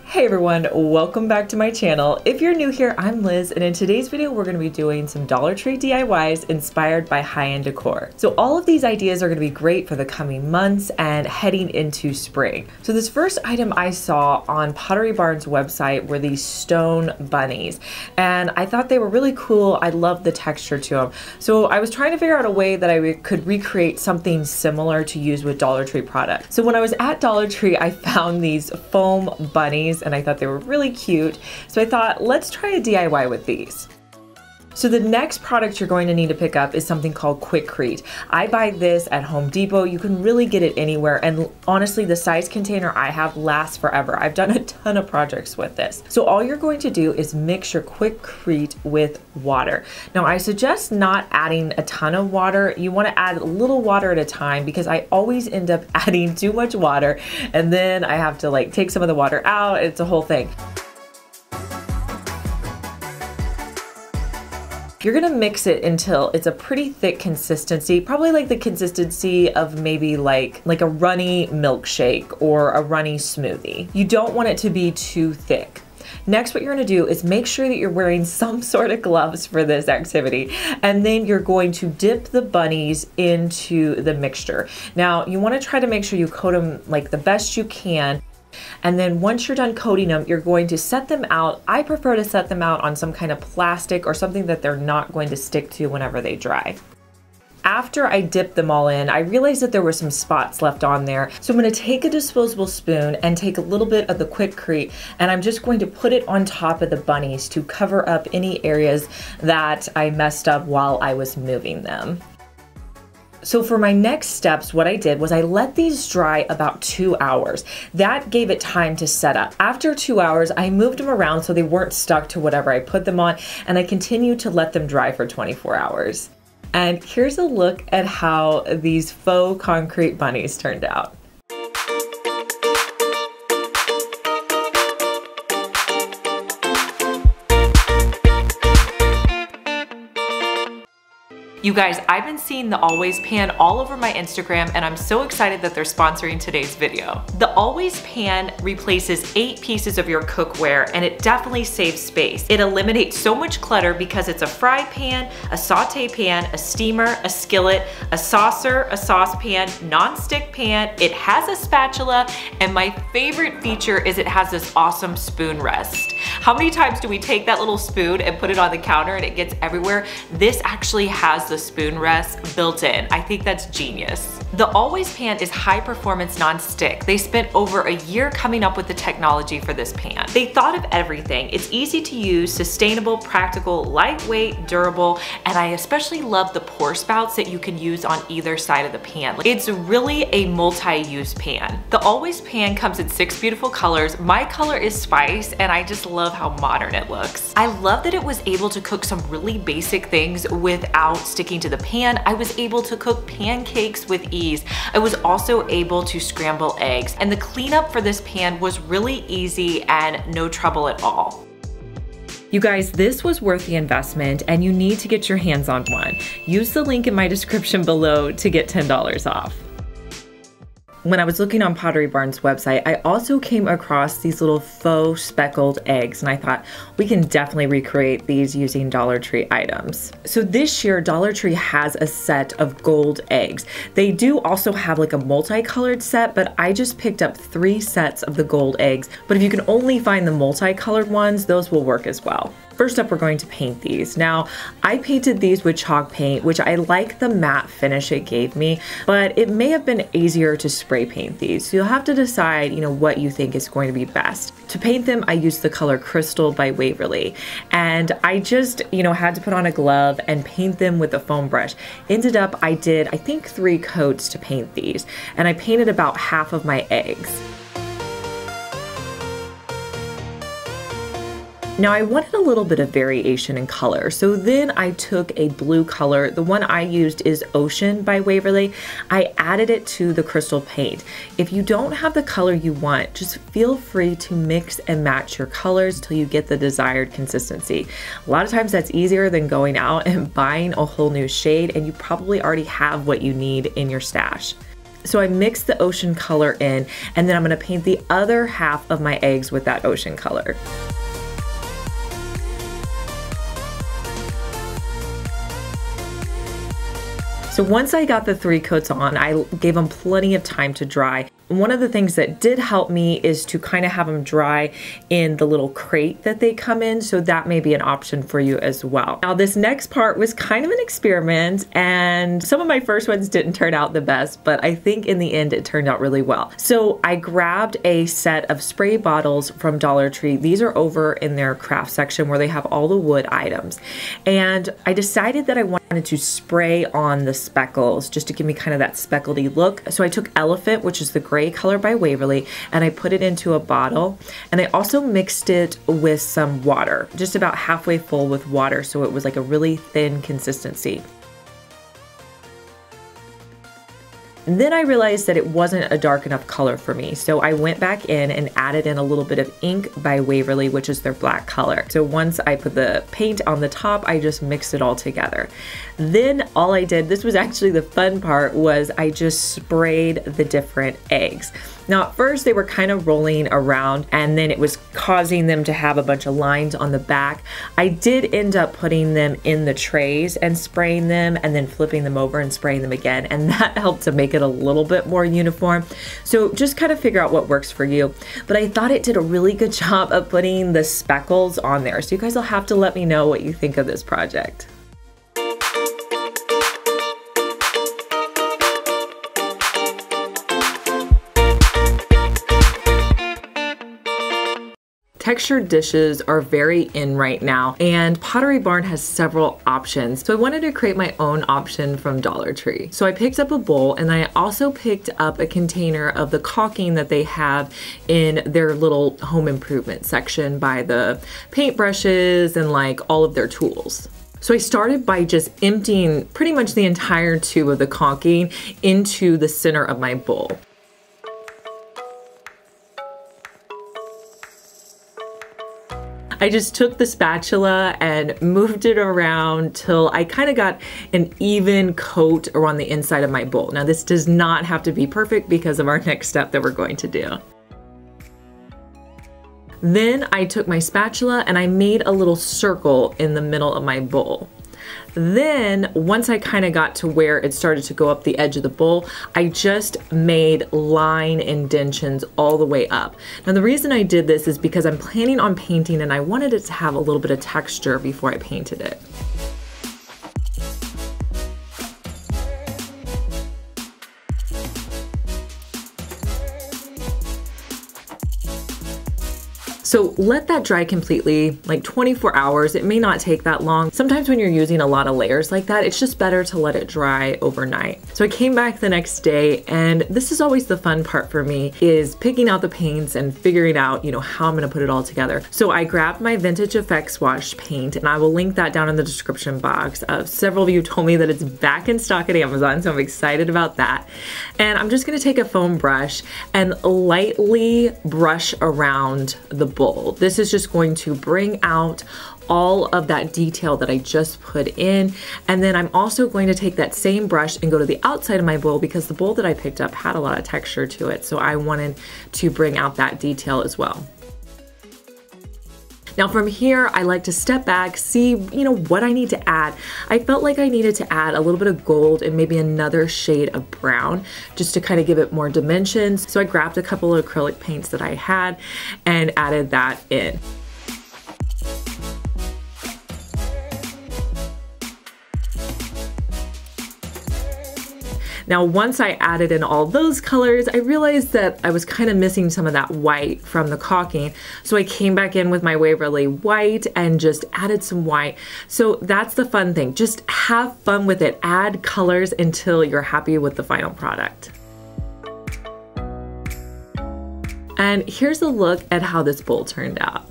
Hey everyone, welcome back to my channel. If you're new here, I'm Liz, and in today's video, we're gonna be doing some Dollar Tree DIYs inspired by high-end decor. So all of these ideas are gonna be great for the coming months and heading into spring. So this first item I saw on Pottery Barn's website were these stone bunnies, and I thought they were really cool. I loved the texture to them. So I was trying to figure out a way that I could recreate something similar to use with Dollar Tree products. So when I was at Dollar Tree, I found these foam bunnies, and I thought they were really cute. So I thought, let's try a DIY with these. So the next product you're going to need to pick up is something called Quikrete. I buy this at Home Depot. You can really get it anywhere, and honestly, the size container I have lasts forever. I've done a ton of projects with this. So all you're going to do is mix your Quikrete with water. Now I suggest not adding a ton of water. You want to add a little water at a time, because I always end up adding too much water, and then I have to take some of the water out. It's a whole thing. You're gonna mix it until it's a pretty thick consistency, probably like the consistency of maybe like a runny milkshake or a runny smoothie. You don't want it to be too thick. Next, what you're gonna do is make sure that you're wearing some sort of gloves for this activity, and then you're going to dip the bunnies into the mixture. Now, you wanna try to make sure you coat them the best you can. And then once you're done coating them, you're going to set them out. I prefer to set them out on some kind of plastic or something that they're not going to stick to whenever they dry. After I dipped them all in, I realized that there were some spots left on there. So I'm going to take a disposable spoon and take a little bit of the Quikrete, and I'm just going to put it on top of the bunnies to cover up any areas that I messed up while I was moving them. So for my next steps, what I did was I let these dry about 2 hours. That gave it time to set up. After 2 hours, I moved them around so they weren't stuck to whatever I put them on, and I continued to let them dry for 24 hours. And here's a look at how these faux concrete bunnies turned out. You guys, I've been seeing the Always Pan all over my Instagram, and I'm so excited that they're sponsoring today's video. The Always Pan replaces 8 pieces of your cookware, and it definitely saves space. It eliminates so much clutter because it's a fry pan, a saute pan, a steamer, a skillet, a saucer, a saucepan, non-stick pan. It has a spatula, and my favorite feature is it has this awesome spoon rest. How many times do we take that little spoon and put it on the counter and it gets everywhere? This actually has the spoon rest built in. I think that's genius. The Always Pan is high performance non-stick. They spent over a year coming up with the technology for this pan. They thought of everything. It's easy to use, sustainable, practical, lightweight, durable, and I especially love the pour spouts that you can use on either side of the pan. It's really a multi-use pan. The Always Pan comes in 6 beautiful colors. My color is Spice, and I just love how modern it looks. I love that it was able to cook some really basic things without sticking to the pan. I was able to cook pancakes with ease. I was also able to scramble eggs, and the cleanup for this pan was really easy and no trouble at all. You guys, this was worth the investment, and you need to get your hands on one. Use the link in my description below to get $10 off. When I was looking on Pottery Barn's website, I also came across these little faux speckled eggs, and I thought we can definitely recreate these using Dollar Tree items. So this year, Dollar Tree has a set of gold eggs. They do also have a multicolored set, but I just picked up 3 sets of the gold eggs. But if you can only find the multicolored ones, those will work as well. First up, we're going to paint these. Now, I painted these with chalk paint, which I like the matte finish it gave me, but it may have been easier to spray paint these. So you'll have to decide, what you think is going to be best. To paint them, I used the color Crystal by Waverly, and I just, had to put on a glove and paint them with a foam brush. Ended up, I did, I think 3 coats to paint these, and I painted about half of my eggs. Now I wanted a little bit of variation in color, so then I took a blue color. The one I used is Ocean by Waverly. I added it to the crystal paint. If you don't have the color you want, just feel free to mix and match your colors till you get the desired consistency. A lot of times that's easier than going out and buying a whole new shade, and you probably already have what you need in your stash. So I mixed the ocean color in, and then I'm gonna paint the other half of my eggs with that ocean color. So once I got the 3 coats on, I gave them plenty of time to dry. One of the things that did help me is to kind of have them dry in the little crate that they come in, so that may be an option for you as well. Now this next part was kind of an experiment, and some of my first ones didn't turn out the best, but I think in the end it turned out really well. So I grabbed a set of spray bottles from Dollar Tree. These are over in their craft section where they have all the wood items. And I decided that I wanted to spray on the speckles just to give me kind of that speckledy look. So I took Elephant, which is the gray color by Waverly, and I put it into a bottle, and I also mixed it with some water, just about halfway full with water, so it was like a really thin consistency. And then I realized that it wasn't a dark enough color for me, so I went back in and added in a little bit of ink by Waverly, which is their black color. So once I put the paint on the top, I just mixed it all together. Then all I did, this was actually the fun part, was I just sprayed the different eggs. Now at first they were kind of rolling around, and then it was causing them to have a bunch of lines on the back. I did end up putting them in the trays and spraying them, and then flipping them over and spraying them again, and that helped to make it a little bit more uniform. So just kind of figure out what works for you. But I thought it did a really good job of putting the speckles on there. So you guys will have to let me know what you think of this project. Textured dishes are very in right now, and Pottery Barn has several options. So I wanted to create my own option from Dollar Tree. So I picked up a bowl, and I also picked up a container of the caulking that they have in their little home improvement section by the paintbrushes and like all of their tools. So I started by just emptying pretty much the entire tube of the caulking into the center of my bowl. I just took the spatula and moved it around till I kind of got an even coat around the inside of my bowl. Now this does not have to be perfect because of our next step that we're going to do. Then I took my spatula and I made a little circle in the middle of my bowl. Then once I kind of got to where it started to go up the edge of the bowl, I just made line indentions all the way up. Now the reason I did this is because I'm planning on painting, and I wanted it to have a little bit of texture before I painted it. So let that dry completely, like 24 hours. It may not take that long. Sometimes when you're using a lot of layers like that, it's just better to let it dry overnight. So I came back the next day, and this is always the fun part for me, is picking out the paints and figuring out, you know, how I'm gonna put it all together. So I grabbed my Vintage Effects wash paint, and I will link that down in the description box. Several of you told me that it's back in stock at Amazon, so I'm excited about that. And I'm just gonna take a foam brush and lightly brush around the bowl. This is just going to bring out all of that detail that I just put in. And then I'm also going to take that same brush and go to the outside of my bowl, because the bowl that I picked up had a lot of texture to it. So I wanted to bring out that detail as well. Now from here, I like to step back, see, you know, what I need to add. I felt like I needed to add a little bit of gold and maybe another shade of brown just to kind of give it more dimensions. So I grabbed a couple of acrylic paints that I had and added that in. Now, once I added in all those colors, I realized that I was kind of missing some of that white from the caulking. So I came back in with my Waverly white and just added some white. So that's the fun thing. Just have fun with it. Add colors until you're happy with the final product. And here's a look at how this bowl turned out.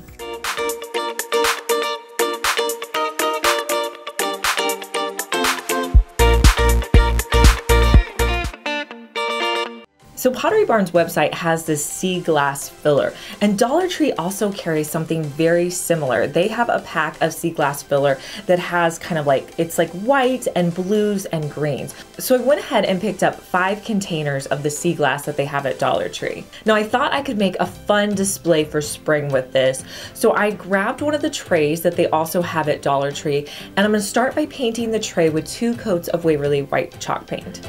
So Pottery Barn's website has this sea glass filler, and Dollar Tree also carries something very similar. They have a pack of sea glass filler that has kind of like, it's like white and blues and greens. So I went ahead and picked up 5 containers of the sea glass that they have at Dollar Tree. Now I thought I could make a fun display for spring with this, so I grabbed one of the trays that they also have at Dollar Tree, and I'm going to start by painting the tray with 2 coats of Waverly white chalk paint.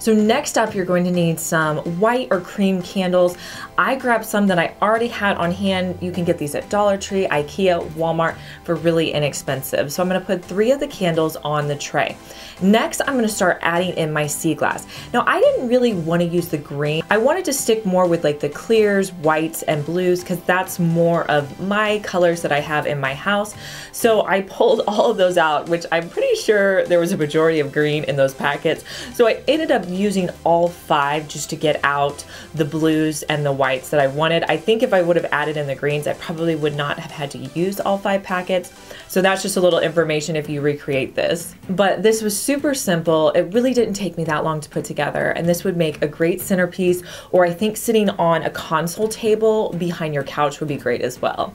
So next up, you're going to need some white or cream candles. I grabbed some that I already had on hand. You can get these at Dollar Tree, IKEA, Walmart for really inexpensive. So I'm gonna put 3 of the candles on the tray. Next, I'm gonna start adding in my sea glass. Now, I didn't really wanna use the green. I wanted to stick more with like the clears, whites, and blues, because that's more of my colors that I have in my house. So I pulled all of those out, which I'm pretty sure there was a majority of green in those packets. So I ended up using all 5 just to get out the blues and the whites that I wanted. I think if I would have added in the greens, I probably would not have had to use all 5 packets. So that's just a little information if you recreate this. But this was super simple. It really didn't take me that long to put together, and this would make a great centerpiece, or I think sitting on a console table behind your couch would be great as well.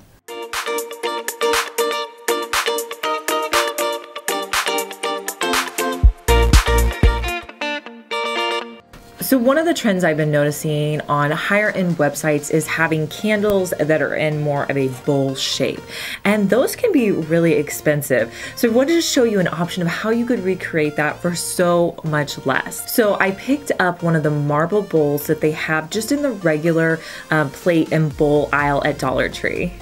So one of the trends I've been noticing on higher end websites is having candles that are in more of a bowl shape. And those can be really expensive. So I wanted to show you an option of how you could recreate that for so much less. So I picked up one of the marble bowls that they have just in the regular plate and bowl aisle at Dollar Tree.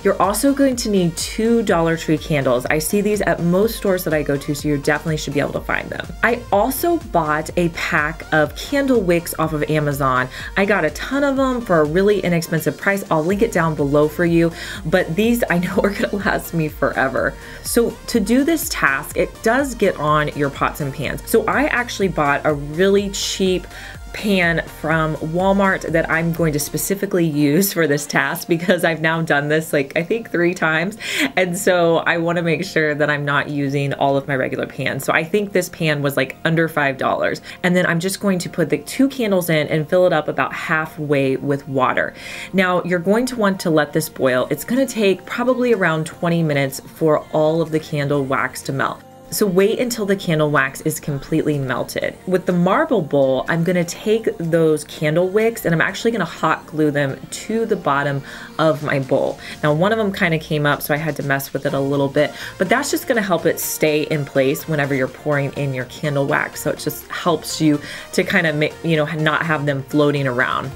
You're also going to need 2 Dollar Tree candles. I see these at most stores that I go to, so you definitely should be able to find them. I also bought a pack of candle wicks off of Amazon. I got a ton of them for a really inexpensive price. I'll link it down below for you, but these I know are gonna last me forever. So to do this task, it does get on your pots and pans. So I actually bought a really cheap pan from Walmart that I'm going to specifically use for this task, because I've now done this like I think 3 times, and so I want to make sure that I'm not using all of my regular pans. So I think this pan was like under $5, and then I'm just going to put the 2 candles in and fill it up about halfway with water. Now you're going to want to let this boil. It's going to take probably around 20 minutes for all of the candle wax to melt. So wait until the candle wax is completely melted. With the marble bowl, I'm gonna take those candle wicks and I'm actually gonna hot glue them to the bottom of my bowl. Now one of them kind of came up, so I had to mess with it a little bit, but that's just gonna help it stay in place whenever you're pouring in your candle wax. So it just helps you to kind of make, not have them floating around.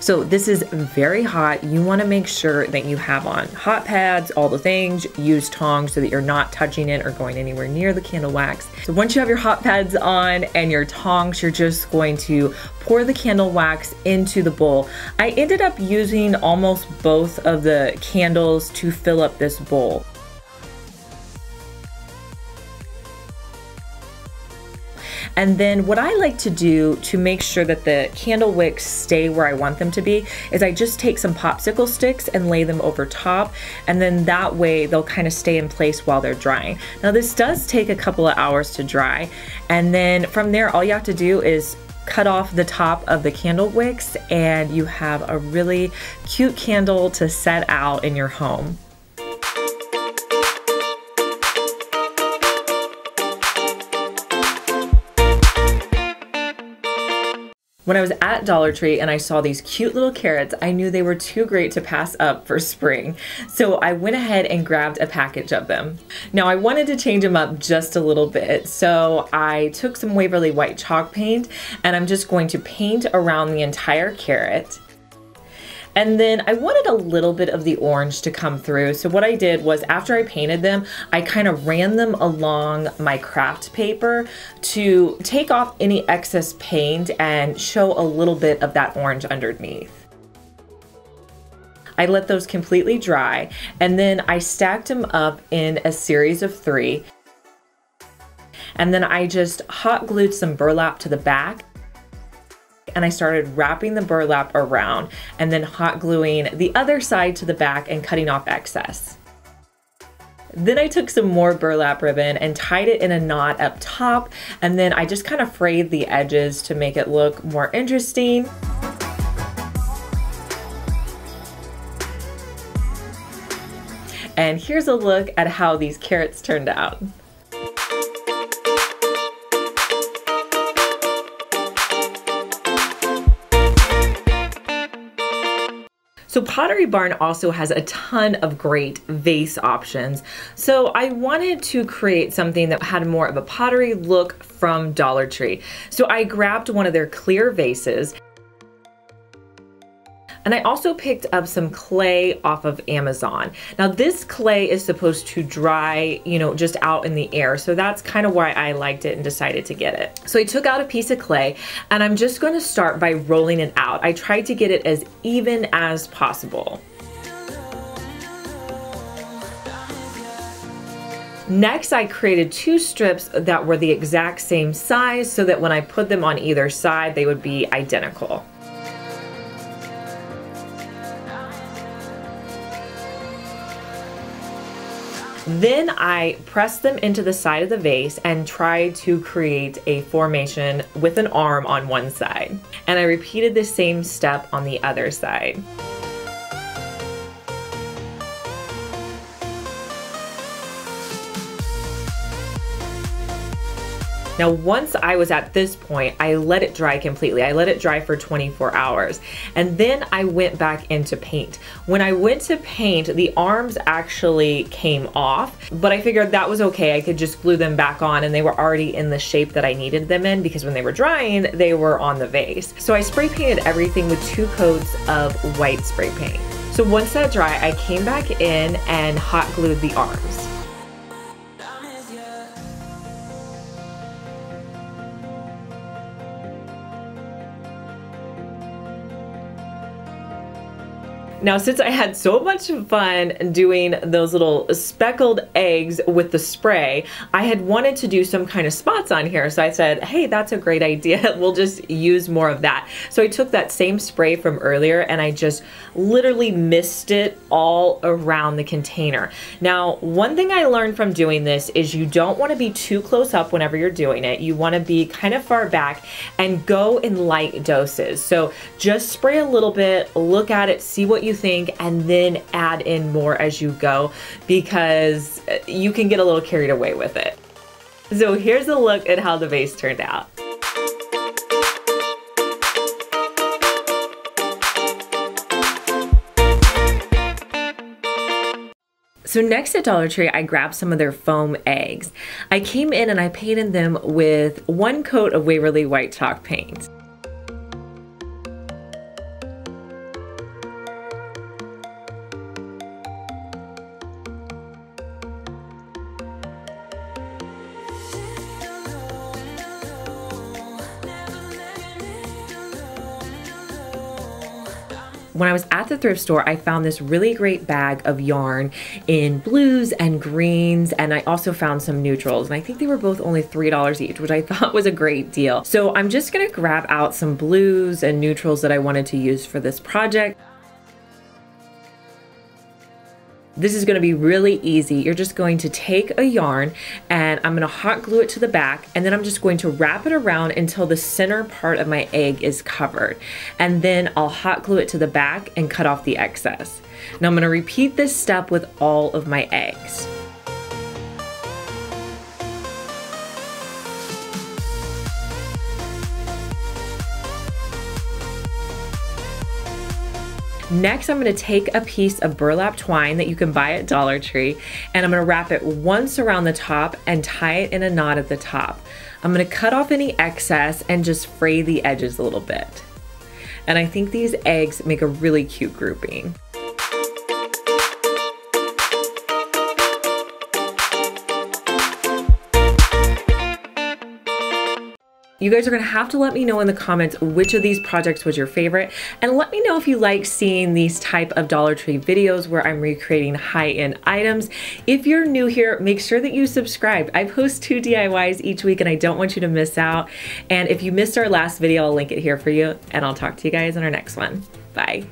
So this is very hot. You want to make sure that you have on hot pads, all the things. Use tongs so that you're not touching it or going anywhere near the candle wax. So once you have your hot pads on and your tongs, you're just going to pour the candle wax into the bowl. I ended up using almost both of the candles to fill up this bowl. And then what I like to do to make sure that the candle wicks stay where I want them to be is I just take some popsicle sticks and lay them over top, and then that way they'll kind of stay in place while they're drying. Now this does take a couple of hours to dry, and then from there all you have to do is cut off the top of the candle wicks and you have a really cute candle to set out in your home. When I was at Dollar Tree and I saw these cute little carrots, I knew they were too great to pass up for spring. So I went ahead and grabbed a package of them. Now I wanted to change them up just a little bit. So I took some Waverly white chalk paint and I'm just going to paint around the entire carrot. And then I wanted a little bit of the orange to come through. So what I did was after I painted them, I kind of ran them along my craft paper to take off any excess paint and show a little bit of that orange underneath. I let those completely dry, and then I stacked them up in a series of 3. And then I just hot glued some burlap to the back. and I started wrapping the burlap around and then hot gluing the other side to the back and cutting off excess. Then I took some more burlap ribbon and tied it in a knot up top, and then I just kind of frayed the edges to make it look more interesting. And here's a look at how these carrots turned out. So Pottery Barn also has a ton of great vase options. So I wanted to create something that had more of a pottery look from Dollar Tree. So I grabbed one of their clear vases, and I also picked up some clay off of Amazon. Now this clay is supposed to dry, you know, just out in the air. So that's kind of why I liked it and decided to get it. So I took out a piece of clay, and I'm just going to start by rolling it out. I tried to get it as even as possible. Next, I created 2 strips that were the exact same size so that when I put them on either side, they would be identical. Then I pressed them into the side of the vase and tried to create a formation with an arm on one side. And I repeated the same step on the other side. Now, once I was at this point, I let it dry completely. I let it dry for 24 hours. And then I went back into paint. When I went to paint, the arms actually came off, but I figured that was okay. I could just glue them back on, and they were already in the shape that I needed them in, because when they were drying, they were on the vase. So I spray painted everything with 2 coats of white spray paint. So once that dried, I came back in and hot glued the arms. Now, since I had so much fun doing those little speckled eggs with the spray, I had wanted to do some kind of spots on here. So I said, hey, that's a great idea. We'll just use more of that. So I took that same spray from earlier and I just literally mist it all around the container. Now, one thing I learned from doing this is you don't want to be too close up whenever you're doing it. You want to be kind of far back and go in light doses. So just spray a little bit, look at it, see what you think, and then add in more as you go, because you can get a little carried away with it. So here's a look at how the vase turned out. So next at Dollar Tree, I grabbed some of their foam eggs. I came in and I painted them with 1 coat of Waverly White Chalk paint. When I was at the thrift store, I found this really great bag of yarn in blues and greens, and I also found some neutrals, and I think they were both only $3 each, which I thought was a great deal. So I'm just gonna grab out some blues and neutrals that I wanted to use for this project. This is gonna be really easy. You're just going to take a yarn and I'm gonna hot glue it to the back, and then I'm just going to wrap it around until the center part of my egg is covered. And then I'll hot glue it to the back and cut off the excess. Now I'm gonna repeat this step with all of my eggs. Next, I'm going to take a piece of burlap twine that you can buy at Dollar Tree, and I'm going to wrap it once around the top and tie it in a knot at the top. I'm going to cut off any excess and just fray the edges a little bit. And I think these eggs make a really cute grouping. You guys are gonna have to let me know in the comments which of these projects was your favorite, and let me know if you like seeing these type of Dollar Tree videos where I'm recreating high-end items. If you're new here, make sure that you subscribe. I post 2 DIYs each week and I don't want you to miss out. And if you missed our last video, I'll link it here for you, and I'll talk to you guys in our next one. Bye.